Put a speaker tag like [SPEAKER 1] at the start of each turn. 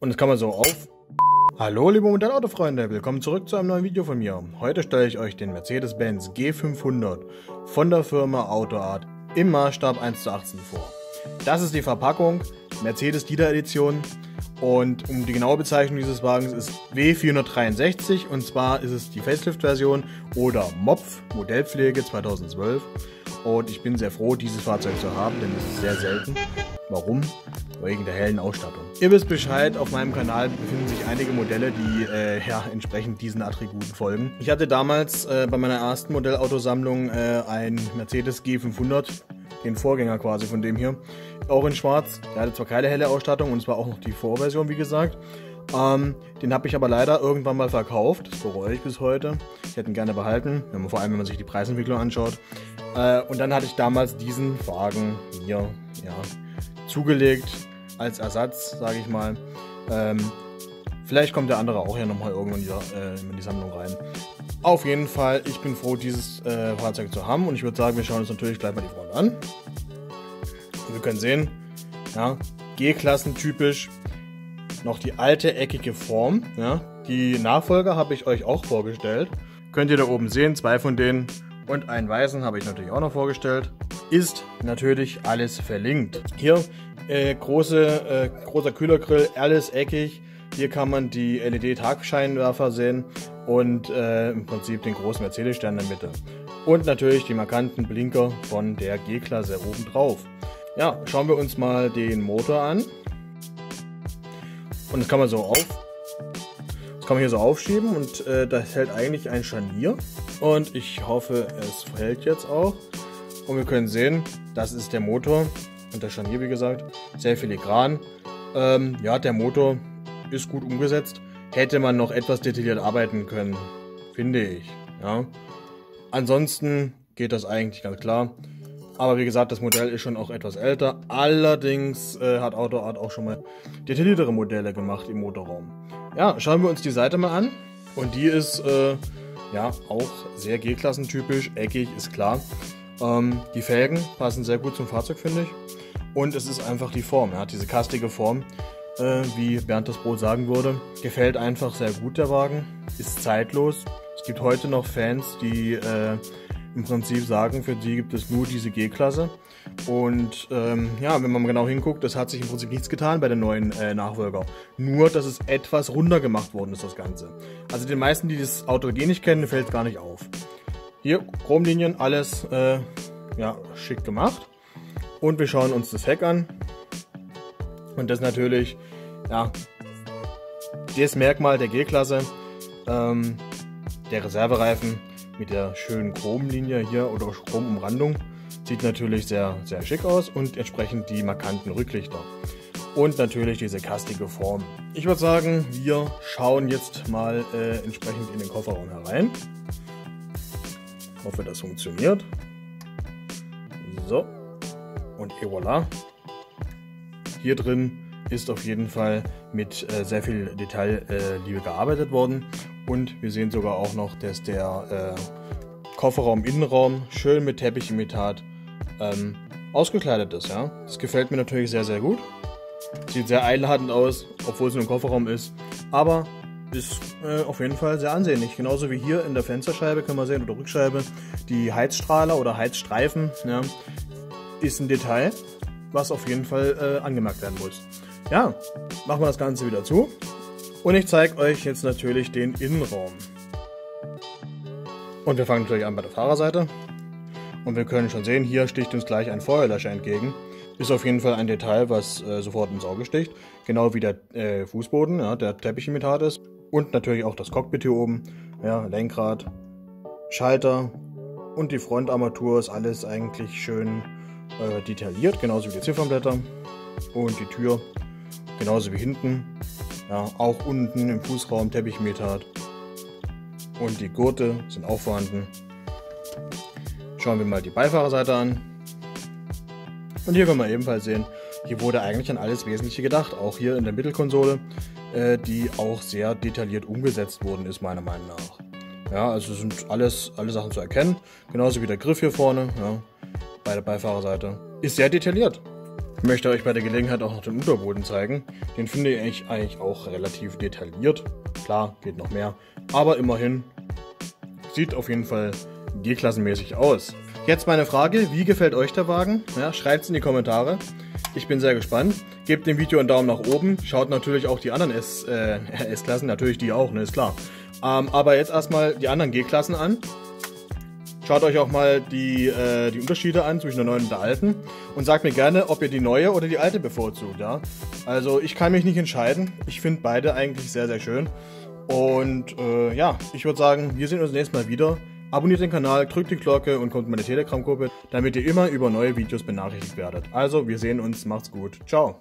[SPEAKER 1] Und das kann man so auf. Hallo liebe Modellautofreunde, willkommen zurück zu einem neuen Video von mir. Heute stelle ich euch den Mercedes-Benz G500 von der Firma AutoArt im Maßstab 1:18 vor. Das ist die Verpackung, Mercedes Dieter Edition, und die genaue Bezeichnung dieses Wagens ist W463, und zwar ist es die Facelift-Version oder MOPF, Modellpflege 2012. Und ich bin sehr froh, dieses Fahrzeug zu haben, denn es ist sehr selten. Warum? Wegen der hellen Ausstattung. Ihr wisst Bescheid, auf meinem Kanal befinden sich einige Modelle, die entsprechend diesen Attributen folgen. Ich hatte damals bei meiner ersten Modellautosammlung ein Mercedes G500, den Vorgänger quasi von dem hier, auch in schwarz. Der hatte zwar keine helle Ausstattung und es war auch noch die Vorversion, wie gesagt. Den habe ich aber leider irgendwann mal verkauft. Das bereue ich bis heute. Ich hätte ihn gerne behalten, vor allem wenn man sich die Preisentwicklung anschaut. Und dann hatte ich damals diesen Wagen hier zugelegt als Ersatz, sage ich mal. Vielleicht kommt der andere auch ja nochmal irgendwann in die Sammlung rein. Auf jeden Fall, ich bin froh, dieses Fahrzeug zu haben, und ich würde sagen, wir schauen uns natürlich gleich mal die Front an. Und wir können sehen, ja, G-Klassen typisch, noch die alte eckige Form. Ja. Die Nachfolger habe ich euch auch vorgestellt. Könnt ihr da oben sehen, zwei von denen. Und einen weißen habe ich natürlich auch noch vorgestellt. Ist natürlich alles verlinkt. Hier großer Kühlergrill, alles eckig. Hier kann man die LED-Tagscheinwerfer sehen und im Prinzip den großen Mercedes-Stern in der Mitte. Und natürlich die markanten Blinker von der G-Klasse oben drauf. Ja, schauen wir uns mal den Motor an. Und das kann man so hier so aufschieben, und das hält eigentlich ein Scharnier. Und ich hoffe, es hält jetzt auch. Und wir können sehen, das ist der Motor und das Scharnier, wie gesagt, sehr filigran. Ja, der Motor ist gut umgesetzt. Hätte man noch etwas detailliert arbeiten können, finde ich. Ja. Ansonsten geht das eigentlich ganz klar. Aber wie gesagt, das Modell ist schon auch etwas älter. Allerdings hat AutoArt auch schon mal detailliertere Modelle gemacht im Motorraum. Ja, schauen wir uns die Seite mal an. Und die ist ja auch sehr G-Klassentypisch, eckig, ist klar. Die Felgen passen sehr gut zum Fahrzeug, finde ich. Und es ist einfach die Form, ja, diese kastige Form, wie Bernd das Brot sagen würde. Gefällt einfach sehr gut, der Wagen. Ist zeitlos. Es gibt heute noch Fans, die im Prinzip sagen, für die gibt es nur diese G-Klasse. Und ja, wenn man genau hinguckt, das hat sich im Prinzip nichts getan bei den neuen Nachfolger. Nur, dass es etwas runder gemacht worden ist, das Ganze. Also den meisten, die das Auto nicht kennen, fällt es gar nicht auf. Hier, Chromlinien, alles ja, schick gemacht. Und wir schauen uns das Heck an. Und das natürlich, ja, das Merkmal der G-Klasse, der Reservereifen mit der schönen Chromlinie hier oder Chromumrandung. Sieht natürlich sehr, sehr schick aus, und entsprechend die markanten Rücklichter. Und natürlich diese kastige Form. Ich würde sagen, wir schauen jetzt mal entsprechend in den Kofferraum herein. Ich hoffe, das funktioniert. So. Und et voilà. Hier drin ist auf jeden Fall mit sehr viel Detailliebe gearbeitet worden. Und wir sehen sogar auch noch, dass der Kofferraum-Innenraum schön mit Teppichimitat ausgekleidet ist. Ja? Das gefällt mir natürlich sehr, sehr gut. Sieht sehr einladend aus, obwohl es nur ein Kofferraum ist. Aber ist auf jeden Fall sehr ansehnlich. Genauso wie hier in der Fensterscheibe können wir sehen, oder Rückscheibe, die Heizstrahler oder Heizstreifen. Ja, ist ein Detail, was auf jeden Fall angemerkt werden muss. Ja, machen wir das Ganze wieder zu. Und ich zeige euch jetzt natürlich den Innenraum. Und wir fangen natürlich an bei der Fahrerseite. Und wir können schon sehen, hier sticht uns gleich ein Feuerlöscher entgegen. Ist auf jeden Fall ein Detail, was sofort ins Auge sticht. Genau wie der Fußboden, ja, der Teppichimitat ist. Und natürlich auch das Cockpit hier oben. Ja, Lenkrad, Schalter und die Frontarmatur ist alles eigentlich schön detailliert. Genauso wie die Ziffernblätter und die Tür. Genauso wie hinten. Ja, auch unten im Fußraum Teppichimitat. Und die Gurte sind auch vorhanden. Schauen wir mal die Beifahrerseite an. Und hier können wir ebenfalls sehen, hier wurde eigentlich an alles Wesentliche gedacht. Auch hier in der Mittelkonsole, die auch sehr detailliert umgesetzt worden ist, meiner Meinung nach. Ja, also sind alle Sachen zu erkennen. Genauso wie der Griff hier vorne, ja, bei der Beifahrerseite. Ist sehr detailliert. Ich möchte euch bei der Gelegenheit auch noch den Unterboden zeigen. Den finde ich eigentlich auch relativ detailliert. Klar, geht noch mehr, aber immerhin sieht auf jeden Fall G-klassenmäßig aus. Jetzt meine Frage, wie gefällt euch der Wagen? Ja, schreibt es in die Kommentare. Ich bin sehr gespannt. Gebt dem Video einen Daumen nach oben. Schaut natürlich auch die anderen S-Klassen, natürlich die auch, ne, ist klar. Aber jetzt erstmal die anderen G-Klassen an. Schaut euch auch mal die Unterschiede an zwischen der neuen und der alten. Und sagt mir gerne, ob ihr die neue oder die alte bevorzugt. Ja? Also ich kann mich nicht entscheiden. Ich finde beide eigentlich sehr, sehr schön. Und ja, ich würde sagen, wir sehen uns nächstes Mal wieder. Abonniert den Kanal, drückt die Glocke und kommt in meine Telegram-Gruppe, damit ihr immer über neue Videos benachrichtigt werdet. Also, wir sehen uns, macht's gut, ciao.